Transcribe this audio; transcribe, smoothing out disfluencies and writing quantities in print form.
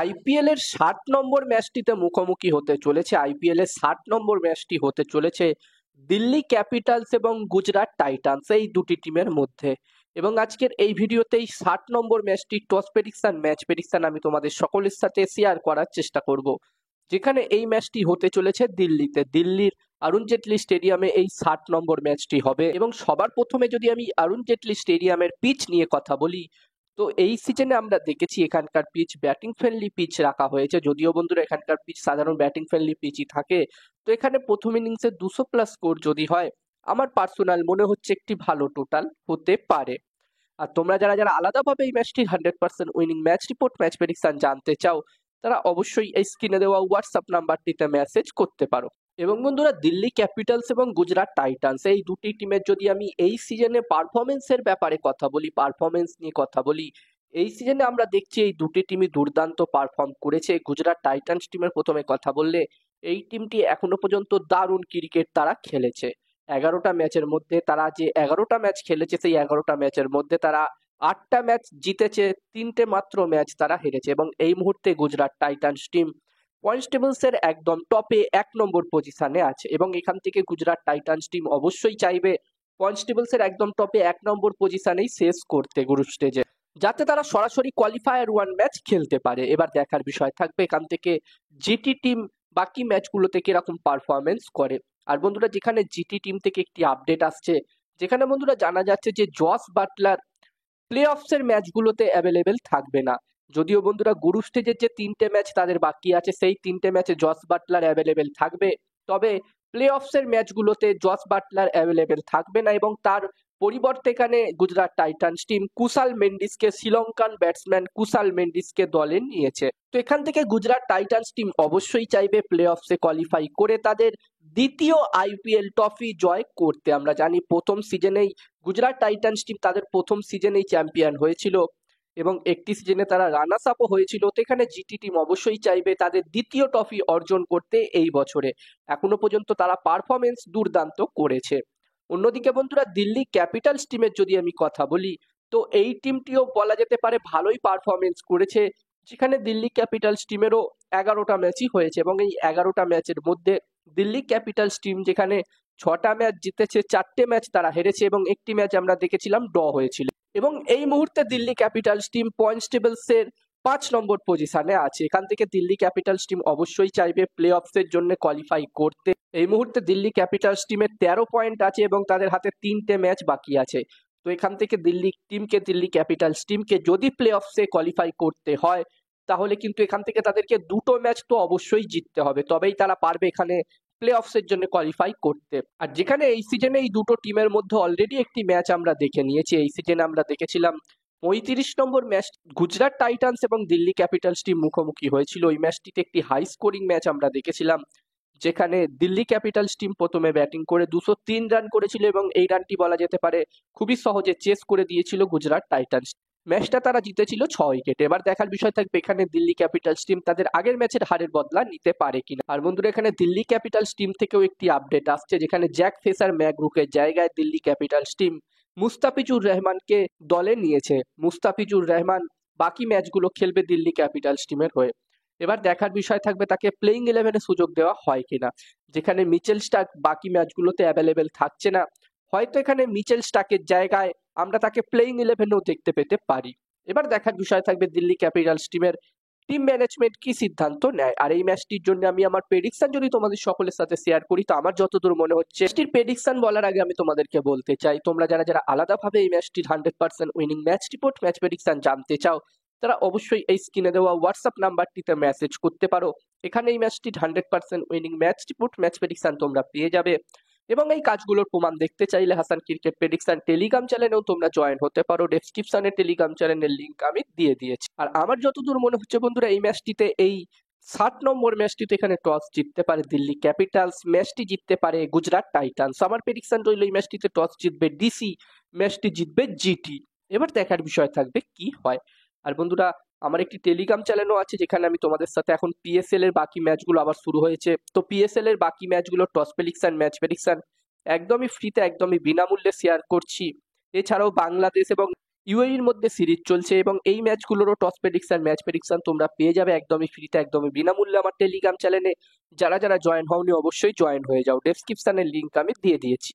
IPL এর 60 নম্বর ম্যাচটিতে মুখোমুখি হতে চলেছে। আইপিএল এর 60 নম্বর ম্যাচটি হতে চলেছে দিল্লি ক্যাপিটালস এবং গুজরাট টাইটান্স এই দুটি টিমের মধ্যে। এবং আজকের এই ভিডিওতেই 60 নম্বর ম্যাচটি টস প্রেডিকশন ম্যাচ প্রেডিকশন আমি তোমাদের সকলের সাথে শেয়ার করার চেষ্টা করব। যেখানে এই ম্যাচটি হতে চলেছে দিল্লিতে, দিল্লির অরুণ জেটলি স্টেডিয়ামে এই 60 নম্বর ম্যাচটি হবে। এবং সবার প্রথমে যদি আমি অরুণ জেটলি স্টেডিয়ামের পিচ নিয়ে কথা বলি, তো এই সিজনে আমরা দেখেছি এখানকার পিচ ব্যাটিং ফ্রেন্ডলি পিচ রাখা হয়েছে। যদিও বন্ধুরা এখানকার পিচ সাধারণ ব্যাটিং ফ্রেন্ডলি পিচই থাকে, তো এখানে প্রথম ইনিংসে 200+ স্কোর যদি হয়, আমার পার্সোনাল মনে হচ্ছে একটি ভালো টোটাল হতে পারে। আর তোমরা যারা যারা আলাদাভাবে এই ম্যাচটির 100% winning match report match prediction জানতে চাও, তারা অবশ্যই এই স্ক্রিনে দেওয়া হোয়াটসঅ্যাপ নাম্বারটিতে মেসেজ করতে পারো। এবং বন্ধুরা, দিল্লি ক্যাপিটালস এবং গুজরাট টাইটান্স এই দুটি টিমের যদি আমি এই সিজনে পারফরমেন্সের ব্যাপারে কথা বলি, পারফরমেন্স নিয়ে কথা বলি, এই সিজনে আমরা দেখছি এই দুটি টিমই দুর্দান্ত পারফর্ম করেছে। গুজরাট টাইটান্স টিমের প্রথমে কথা বললে, এই টিমটি এখনো পর্যন্ত দারুণ ক্রিকেট তারা খেলেছে। 11টা ম্যাচের মধ্যে তারা যে 11টা ম্যাচ খেলেছে, সেই 11টা ম্যাচের মধ্যে তারা 8টা ম্যাচ জিতেছে, 3টে মাত্র ম্যাচ তারা হেরেছে। এবং এই মুহূর্তে গুজরাট টাইটান্স টিম পয়েন্টস টেবিলসের একদম টপে 1 নম্বর পজিশনে আছে। এবং এখান থেকে গুজরাট টাইটান্স টিম অবশ্যই চাইবে পয়েন্টস টেবিলসের একদম টপে 1 নম্বর পজিশনেই শেষ করতে গ্রুপ স্টেজে, যাতে তারা সরাসরি কোয়ালিফায়ার 1 ম্যাচ খেলতে পারে। এবার দেখার বিষয় থাকবে এখান থেকে জিটি টিম বাকি ম্যাচগুলোতে কিরকম পারফরমেন্স করে। আর বন্ধুরা, যেখানে জিটি টিম থেকে একটি আপডেট আসছে, যেখানে বন্ধুরা জানা যাচ্ছে যে জস বাটলার প্লে অফসের ম্যাচগুলোতে অ্যাভেলেবেল থাকবে না। যদিও বন্ধুরা গ্রুপ স্টেজের যে 3টে ম্যাচ তাদের বাকি আছে, সেই 3টে ম্যাচে জস বাটলার অ্যাভেলেবেল থাকবে, তবে প্লে অফসের ম্যাচগুলোতে জস বাটলার অ্যাভেলেবেল থাকবে না। এবং তার পরিবর্তে এখানে গুজরাট টাইটান্স টিম কুশাল মেন্ডিসকে, শ্রীলঙ্কান ব্যাটসম্যান কুশাল মেন্ডিসকে দলে নিয়েছে। তো এখান থেকে গুজরাট টাইটান্স টিম অবশ্যই চাইবে প্লে অফসে কোয়ালিফাই করে তাদের দ্বিতীয় আইপিএল ট্রফি জয় করতে। আমরা জানি প্রথম সিজনেই গুজরাট টাইটান্স টিম তাদের প্রথম সিজনেই চ্যাম্পিয়ন হয়েছিল এবং একটি সিজনে তারা রানার্স আপও হয়েছিল। তো এখানে জিটি টিম অবশ্যই চাইবে তাদের দ্বিতীয় ট্রফি অর্জন করতে এই বছরে। এখনো পর্যন্ত তারা পারফরমেন্স দুর্দান্ত করেছে। অন্যদিকে বন্ধুরা, দিল্লি ক্যাপিটালস টিমের যদি আমি কথা বলি, তো এই টিমটিও বলা যেতে পারে ভালোই পারফরমেন্স করেছে। যেখানে দিল্লি ক্যাপিটালস টিমেরও 11টা ম্যাচই হয়েছে এবং এই 11টা ম্যাচের মধ্যে দিল্লি ক্যাপিটালস টিম যেখানে 6টা ম্যাচ জিতেছে, 4টে ম্যাচ তারা হেরেছে এবং একটি ম্যাচ আমরা দেখেছিলাম ড্র হয়েছিল। এবং এই মুহূর্তে দিল্লি ক্যাপিটালস টিম পয়েন্টস টেবিলসের 5 নম্বর পজিশনে আছে। এখান থেকে দিল্লি ক্যাপিটালস টিম অবশ্যই চাইবে প্লে অফসের জন্য কোয়ালিফাই করতে। এই মুহূর্তে দিল্লি ক্যাপিটালস টিমের 13 পয়েন্ট আছে এবং তাদের হাতে 3টে ম্যাচ বাকি আছে। তো এখান থেকে দিল্লি ক্যাপিটালস টিমকে যদি প্লে অফসে কোয়ালিফাই করতে হয়, তাহলে কিন্তু এখান থেকে তাদেরকে 2টো ম্যাচ তো অবশ্যই জিততে হবে, তবেই তারা পারবে এখানে প্লে অফসের জন্য কোয়ালিফাই করতে। আর যেখানে এই সিজনে এই দুটো টিমের মধ্যে অলরেডি একটি ম্যাচ আমরা দেখে নিয়েছি। এই সিজনে আমরা দেখেছিলাম 35 নম্বর ম্যাচ গুজরাট টাইটান্স এবং দিল্লি ক্যাপিটালস টিম মুখোমুখি হয়েছিল। ওই ম্যাচটিতে একটি হাই স্কোরিং ম্যাচ আমরা দেখেছিলাম, যেখানে দিল্লি ক্যাপিটালস টিম প্রথমে ব্যাটিং করে 203 রান করেছিল এবং এই রানটি বলা যেতে পারে খুবই সহজে চেস করে দিয়েছিল গুজরাট টাইটান্স। ম্যাচটা তারা জিতেছিল 6 উইকেটে। এবার দেখার বিষয় থাকবে এখানে দিল্লি ক্যাপিটালস টিম তাদের আগের ম্যাচের হারের বদলা নিতে পারে কিনা। আর বন্ধুরা, এখানে দিল্লি ক্যাপিটালস টিম থেকেও একটি আপডেট আসছে, যেখানে জ্যাক ফেসার ম্যাকব্রুকের জায়গায় দিল্লি ক্যাপিটালস টিম মুস্তাফিজুর রহমানকে দলে নিয়েছে। মুস্তাফিজুর রহমান বাকি ম্যাচগুলো খেলবে দিল্লি ক্যাপিটালস টিমের হয়ে। এবার দেখার বিষয় থাকবে তাকে প্লেইং 11-এ সুযোগ দেওয়া হয় কিনা। যেখানে মিচেল স্টার্ক বাকি ম্যাচগুলোতে অ্যাভেলেবেল থাকছে না, হয়তো এখানে মিচেল স্টার্কের জায়গায় আমরা তাকে প্লেইং 11-এও দেখতে পেতে পারি। এবার দেখার বিষয় থাকবে দিল্লি ক্যাপিটালস টিমের টিম ম্যানেজমেন্ট কি সিদ্ধান্ত নেয়। আর এই ম্যাচটির জন্য আমি আমার প্রেডিকশন যদি তোমাদের সকলের সাথে শেয়ার করি, তো আমার যতদূর মনে হচ্ছে ম্যাচটির প্রেডিকশন বলার আগে আমি তোমাদেরকে বলতে চাই, তোমরা যারা যারা আলাদাভাবে এই ম্যাচটির 100% winning match report match prediction জানতে চাও, তারা অবশ্যই এই স্ক্রিনে দেওয়া হোয়াটসঅ্যাপ নাম্বারটিতে মেসেজ করতে পারো। এখানে এই ম্যাচটির 100% winning match report match prediction তোমরা পেয়ে যাবে। এবং এই কাজগুলোর প্রমাণ দেখতে চাইলে হাসান ক্রিকেট প্রেডিকশন টেলিগ্রাম চ্যানেলেও তোমরা জয়েন হতে পারো। ডেসক্রিপশনে টেলিগ্রাম চ্যানেলের লিংক আমি দিয়ে দিয়েছি। আর আমার যতদূর মনে হচ্ছে বন্ধুরা, এই ম্যাচটিতে এই 60 নম্বর ম্যাচটিতে এখানে টস জিততে পারে দিল্লি ক্যাপিটালস, ম্যাচটি জিততে পারে গুজরাট টাইটান্স। আমার প্রেডিকশন রইল এই ম্যাচটিতে টস জিতবে ডিসি, ম্যাচটি জিতবে জিটি। এবার দেখার বিষয় থাকবে কি হয়। আর বন্ধুরা, আমার একটি টেলিগ্রাম চ্যানেলও আছে, যেখানে আমি তোমাদের সাথে এখন পিএসএল এর বাকি ম্যাচগুলো আবার শুরু হয়েছে, তো পিএসএল এর বাকি ম্যাচগুলো টস প্রেডিকশন ম্যাচ প্রেডিকশন একদমই ফ্রিতে একদমই বিনামূল্যে শেয়ার করছি। এছাড়াও বাংলাদেশ এবং ইউএইর মধ্যে সিরিজ চলছে এবং এই ম্যাচগুলোরও টস প্রেডিকশন ম্যাচ প্রেডিকশন তোমরা পেয়ে যাবে একদমই ফ্রিতে, একদমই বিনামূল্যে আমার টেলিগ্রাম চ্যানেলে। যারা যারা জয়েন হওনি অবশ্যই জয়েন হয়ে যাও, ডেসক্রিপশনের লিঙ্ক আমি দিয়ে দিয়েছি।